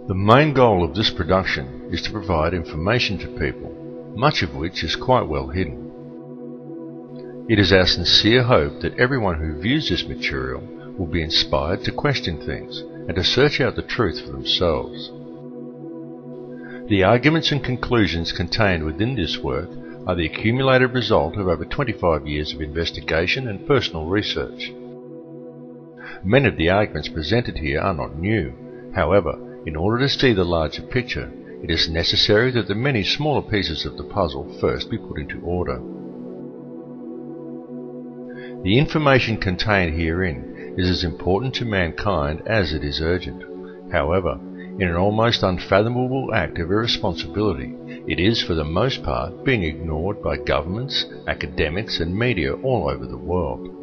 The main goal of this production is to provide information to people, much of which is quite well hidden. It is our sincere hope that everyone who views this material will be inspired to question things and to search out the truth for themselves. The arguments and conclusions contained within this work are the accumulated result of over 25 years of investigation and personal research. Many of the arguments presented here are not new. However, in order to see the larger picture, it is necessary that the many smaller pieces of the puzzle first be put into order. The information contained herein is as important to mankind as it is urgent. However, in an almost unfathomable act of irresponsibility, it is for the most part being ignored by governments, academics and media all over the world.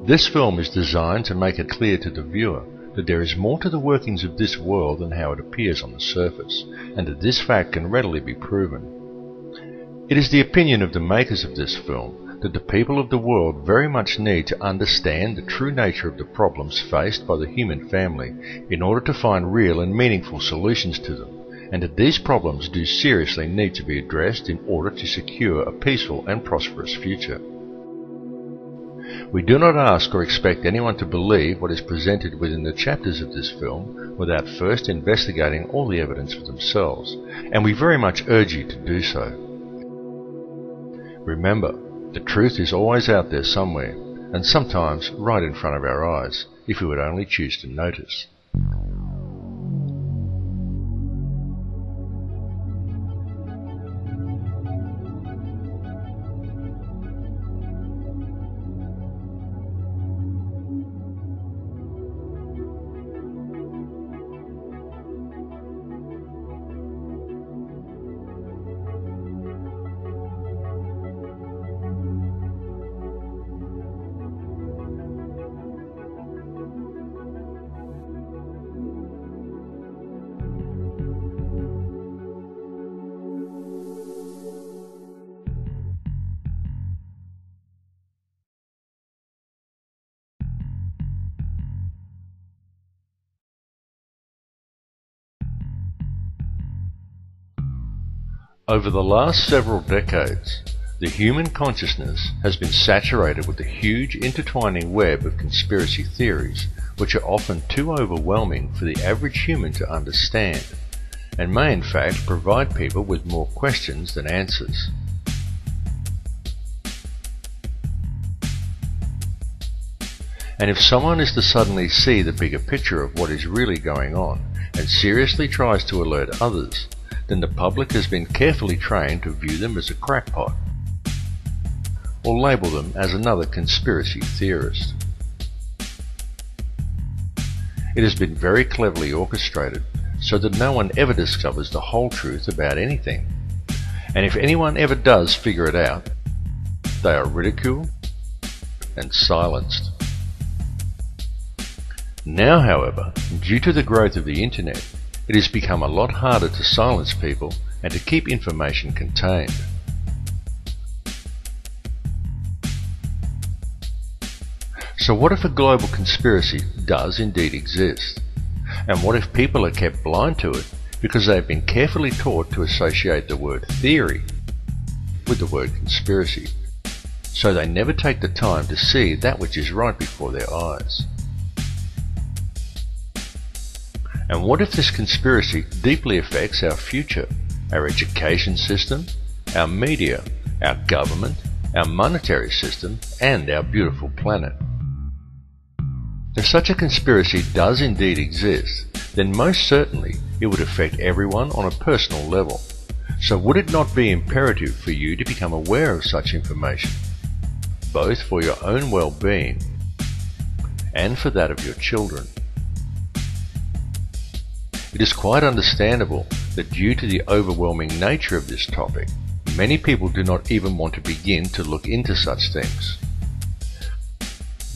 This film is designed to make it clear to the viewer that there is more to the workings of this world than how it appears on the surface, and that this fact can readily be proven. It is the opinion of the makers of this film that the people of the world very much need to understand the true nature of the problems faced by the human family in order to find real and meaningful solutions to them, and that these problems do seriously need to be addressed in order to secure a peaceful and prosperous future. We do not ask or expect anyone to believe what is presented within the chapters of this film without first investigating all the evidence for themselves, and we very much urge you to do so. Remember, the truth is always out there somewhere, and sometimes right in front of our eyes, if we would only choose to notice. Over the last several decades, the human consciousness has been saturated with a huge intertwining web of conspiracy theories which are often too overwhelming for the average human to understand, and may in fact provide people with more questions than answers. And if someone is to suddenly see the bigger picture of what is really going on and seriously tries to alert others, then the public has been carefully trained to view them as a crackpot, or label them as another conspiracy theorist. It has been very cleverly orchestrated so that no one ever discovers the whole truth about anything, and if anyone ever does figure it out, they are ridiculed and silenced. Now, however, due to the growth of the internet, it has become a lot harder to silence people and to keep information contained. So what if a global conspiracy does indeed exist? And what if people are kept blind to it because they have been carefully taught to associate the word theory with the word conspiracy, so they never take the time to see that which is right before their eyes? And what if this conspiracy deeply affects our future, our education system, our media, our government, our monetary system, and our beautiful planet? If such a conspiracy does indeed exist, then most certainly it would affect everyone on a personal level. So would it not be imperative for you to become aware of such information, both for your own well-being and for that of your children? It is quite understandable that due to the overwhelming nature of this topic, many people do not even want to begin to look into such things.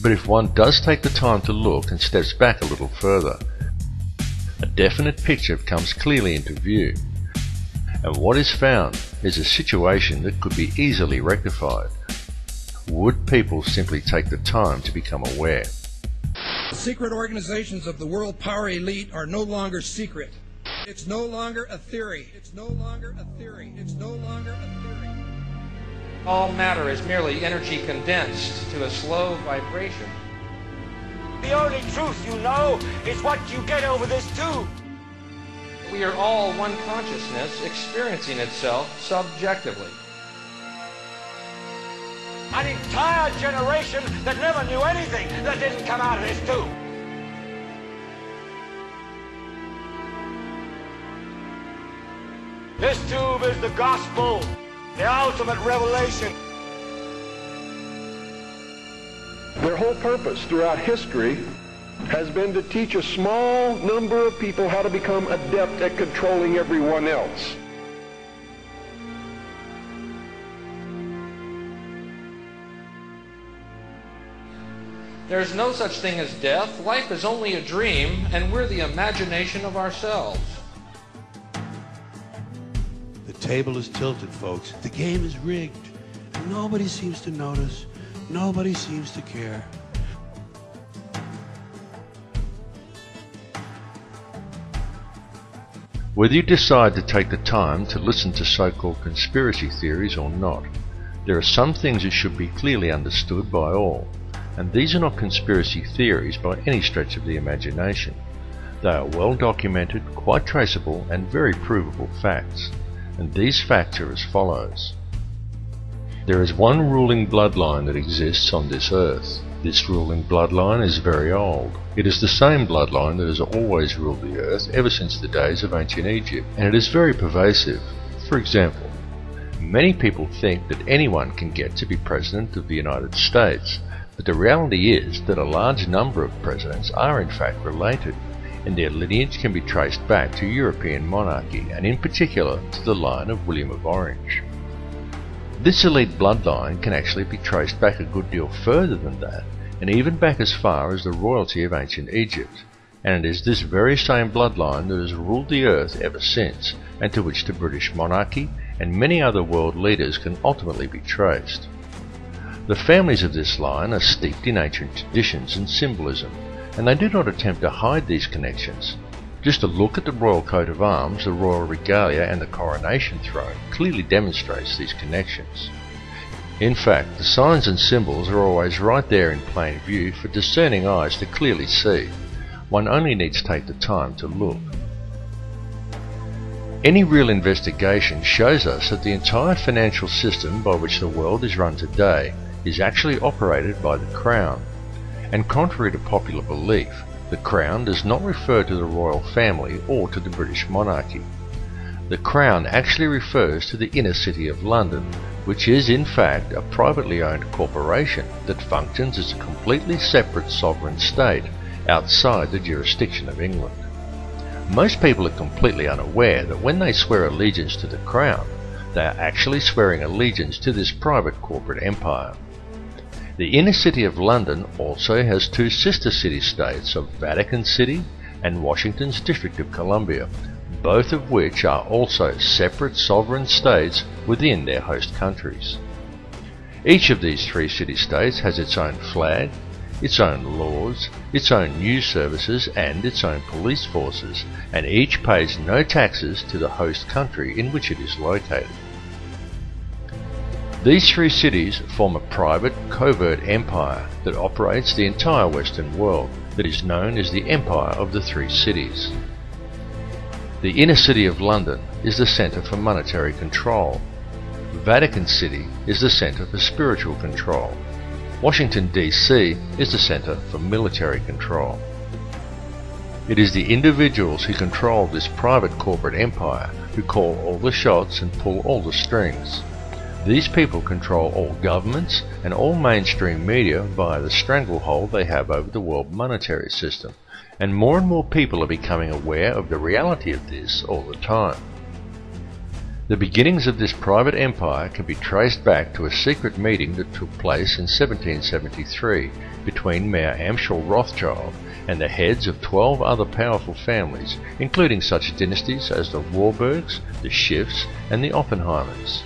But if one does take the time to look and steps back a little further, a definite picture comes clearly into view, and what is found is a situation that could be easily rectified. Would people simply take the time to become aware? The secret organizations of the world power elite are no longer secret. It's no longer a theory. It's no longer a theory. It's no longer a theory. All matter is merely energy condensed to a slow vibration. The only truth you know is what you get over this tube. We are all one consciousness experiencing itself subjectively. An entire generation that never knew anything that didn't come out of this tube. This tube is the gospel, the ultimate revelation. Their whole purpose throughout history has been to teach a small number of people how to become adept at controlling everyone else. There is no such thing as death. Life is only a dream, and we're the imagination of ourselves. The table is tilted, folks. The game is rigged. Nobody seems to notice. Nobody seems to care. Whether you decide to take the time to listen to so-called conspiracy theories or not, there are some things that should be clearly understood by all. And these are not conspiracy theories by any stretch of the imagination. They are well documented, quite traceable, and very provable facts. And these facts are as follows. There is one ruling bloodline that exists on this earth. This ruling bloodline is very old. It is the same bloodline that has always ruled the earth ever since the days of ancient Egypt, and it is very pervasive. For example, many people think that anyone can get to be President of the United States. But the reality is that a large number of presidents are in fact related, and their lineage can be traced back to European monarchy, and in particular to the line of William of Orange. This elite bloodline can actually be traced back a good deal further than that, and even back as far as the royalty of ancient Egypt, and it is this very same bloodline that has ruled the earth ever since, and to which the British monarchy and many other world leaders can ultimately be traced. The families of this line are steeped in ancient traditions and symbolism, and they do not attempt to hide these connections. Just a look at the royal coat of arms, the royal regalia, and the coronation throne clearly demonstrates these connections. In fact, the signs and symbols are always right there in plain view for discerning eyes to clearly see. One only needs to take the time to look. Any real investigation shows us that the entire financial system by which the world is run today is actually operated by the Crown, and contrary to popular belief, the Crown does not refer to the royal family or to the British monarchy. The Crown actually refers to the inner city of London, which is in fact a privately owned corporation that functions as a completely separate sovereign state outside the jurisdiction of England. Most people are completely unaware that when they swear allegiance to the Crown, they are actually swearing allegiance to this private corporate empire. The inner city of London also has two sister city-states of Vatican City and Washington's District of Columbia, both of which are also separate sovereign states within their host countries. Each of these three city-states has its own flag, its own laws, its own news services, and its own police forces, and each pays no taxes to the host country in which it is located. These three cities form a private, covert empire that operates the entire Western world, that is known as the Empire of the Three Cities. The inner city of London is the centre for monetary control. Vatican City is the centre for spiritual control. Washington, D.C. is the centre for military control. It is the individuals who control this private corporate empire who call all the shots and pull all the strings. These people control all governments and all mainstream media via the stranglehold they have over the world monetary system, and more people are becoming aware of the reality of this all the time. The beginnings of this private empire can be traced back to a secret meeting that took place in 1773 between Mayor Amschel Rothschild and the heads of 12 other powerful families, including such dynasties as the Warburgs, the Schiffs, and the Oppenheimers.